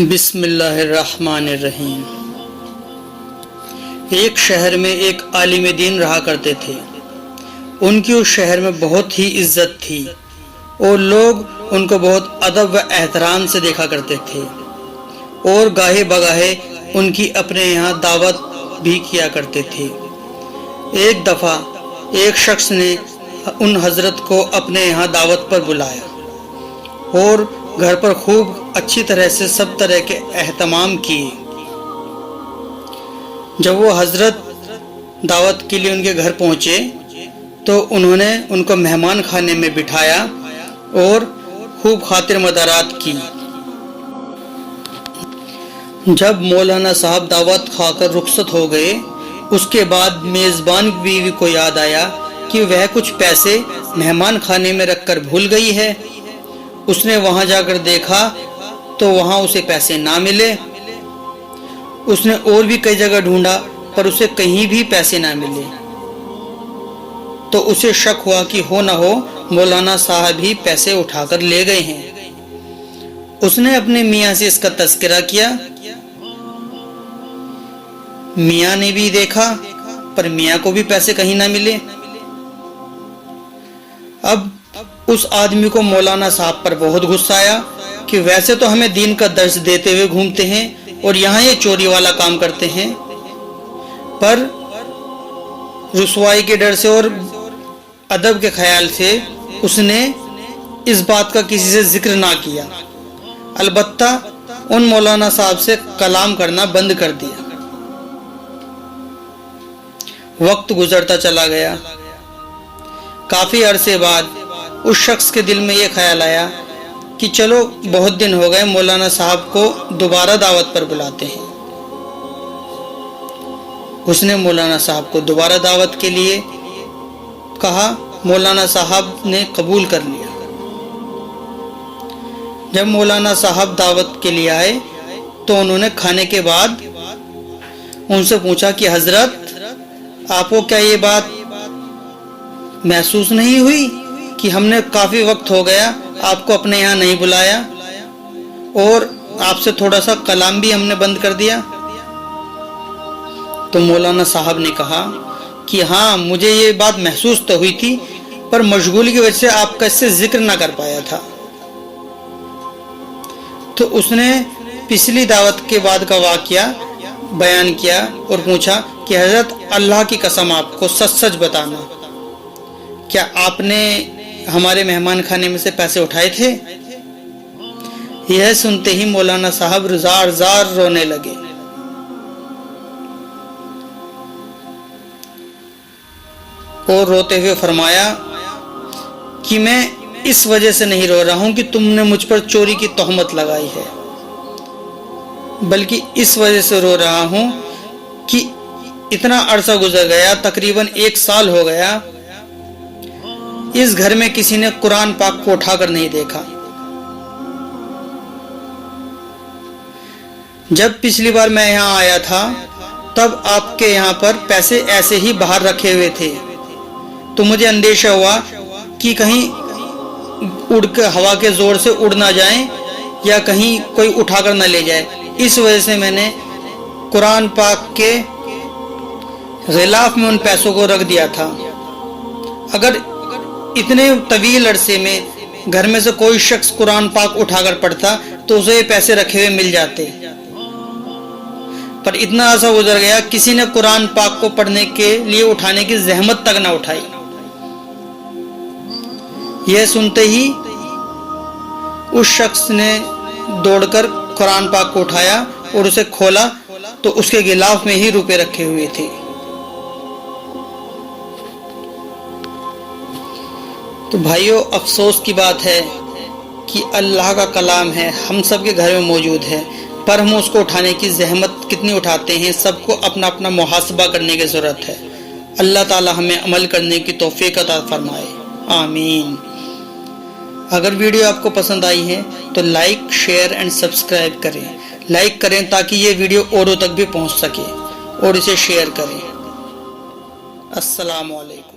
بسم اللہ الرحمن الرحیم۔ ایک شہر میں ایک عالم دین رہا کرتے تھے۔ ان کی اس شہر میں بہت ہی عزت تھی اور لوگ ان کو بہت ادب و احترام سے دیکھا کرتے تھے اور گاہے بگاہے ان کی اپنے یہاں دعوت بھی کیا کرتے تھے۔ ایک دفعہ ایک شخص نے ان حضرت کو اپنے یہاں دعوت پر بلایا اور گھر پر خوب اچھی طرح سے سب طرح کے اہتمام کیے۔ جب وہ حضرت دعوت کے لیے ان کے گھر پہنچے تو انہوں نے ان کو مہمان خانے میں بٹھایا اور خوب خاطر مدارات کی۔ جب مولانا صاحب دعوت کھا کر رخصت ہو گئے، اس کے بعد میزبان بیوی کو یاد آیا کہ وہ کچھ پیسے مہمان خانے میں رکھ کر بھول گئی ہے۔ اس نے وہاں جا کر دیکھا تو وہاں اسے پیسے نہ ملے۔ اس نے اور بھی کئی جگہ ڈھونڈا پر اسے کہیں بھی پیسے نہ ملے، تو اسے شک ہوا کہ ہو نہ ہو مولانا صاحب ہی پیسے اٹھا کر لے گئے ہیں۔ اس نے اپنے میاں سے اس کا تذکرہ کیا۔ میاں نے بھی دیکھا پر میاں کو بھی پیسے کہیں نہ ملے۔ اب اس آدمی کو مولانا صاحب پر بہت غصہ آیا کہ ویسے تو ہمیں دین کا درس دیتے ہوئے گھومتے ہیں اور یہاں یہ چوری والا کام کرتے ہیں، پر رسوائی کے ڈر سے اور ادب کے خیال سے اس نے اس بات کا کسی سے ذکر نہ کیا، البتہ ان مولانا صاحب سے کلام کرنا بند کر دیا۔ وقت گزرتا چلا گیا۔ کافی عرصے بعد اس شخص کے دل میں یہ خیال آیا کہ چلو بہت دن ہو گئے، مولانا صاحب کو دوبارہ دعوت پر بلاتے ہیں۔ اس نے مولانا صاحب کو دوبارہ دعوت کے لیے کہا۔ مولانا صاحب نے قبول کر لیا۔ جب مولانا صاحب دعوت کے لیے آئے تو انہوں نے کھانے کے بعد ان سے پوچھا کہ حضرت آپ کو کیا یہ بات محسوس نہیں ہوئی کہ ہم نے کافی وقت ہو گیا آپ کو اپنے یہاں نہیں بلایا اور آپ سے تھوڑا سا کلام بھی ہم نے بند کر دیا؟ تو مولانا صاحب نے کہا کہ ہاں مجھے یہ بات محسوس تو ہوئی تھی پر مشغولی کی وجہ سے آپ کا اس سے ذکر نہ کر پایا تھا۔ تو اس نے پچھلی دعوت کے بعد کا واقعہ بیان کیا اور پوچھا کہ حضرت اللہ کی قسم آپ کو سچ سچ بتانا، کیا آپ نے ہمارے مہمان خانے میں سے پیسے اٹھائے تھے؟ یہ سنتے ہی مولانا صاحب زار زار رونے لگے۔ اور روتے ہوئے فرمایا کہ میں اس وجہ سے نہیں رو رہا ہوں کہ تم نے مجھ پر چوری کی تہمت لگائی ہے، بلکہ اس وجہ سے رو رہا ہوں کہ اتنا عرصہ گزر گیا، تقریباً 1 سال ہو گیا، اس گھر میں کسی نے قرآن پاک کو اٹھا کر نہیں دیکھا۔ جب پچھلی بار میں یہاں آیا تھا تب آپ کے یہاں پر پیسے ایسے ہی باہر رکھے ہوئے تھے، تو مجھے اندیشہ ہوا کہ کہیں اڑ کے ہوا کے زور سے اڑ نہ جائیں یا کہیں کوئی اٹھا کر نہ لے جائے، اس وجہ سے میں نے قرآن پاک کے غلاف میں ان پیسوں کو رکھ دیا تھا۔ اگر اتنے طویل عرصے میں گھر میں سے کوئی شخص قرآن پاک اٹھا کر پڑھتا تو اسے یہ پیسے رکھے ہوئے مل جاتے، پر اتنا عرصہ گزر گیا کسی نے قرآن پاک کو پڑھنے کے لیے اٹھانے کی زحمت تک نہ اٹھائی۔ یہ سنتے ہی اس شخص نے دوڑ کر قرآن پاک کو اٹھایا اور اسے کھولا تو اس کے غلاف میں ہی روپے رکھے ہوئے تھے۔ تو بھائیو، افسوس کی بات ہے کہ اللہ کا کلام ہے، ہم سب کے گھر میں موجود ہے، پر ہم اس کو اٹھانے کی زحمت کتنی اٹھاتے ہیں۔ سب کو اپنا اپنا محاسبہ کرنے کی ضرورت ہے۔ اللہ تعالی ہمیں عمل کرنے کی توفیق عطا فرمائے، آمین۔ اگر ویڈیو آپ کو پسند آئی ہے تو لائک، شیئر اینڈ سبسکرائب کریں۔ لائک کریں تاکہ یہ ویڈیو اوروں تک بھی پہنچ سکے اور اسے شیئر کریں۔ السلام علیکم۔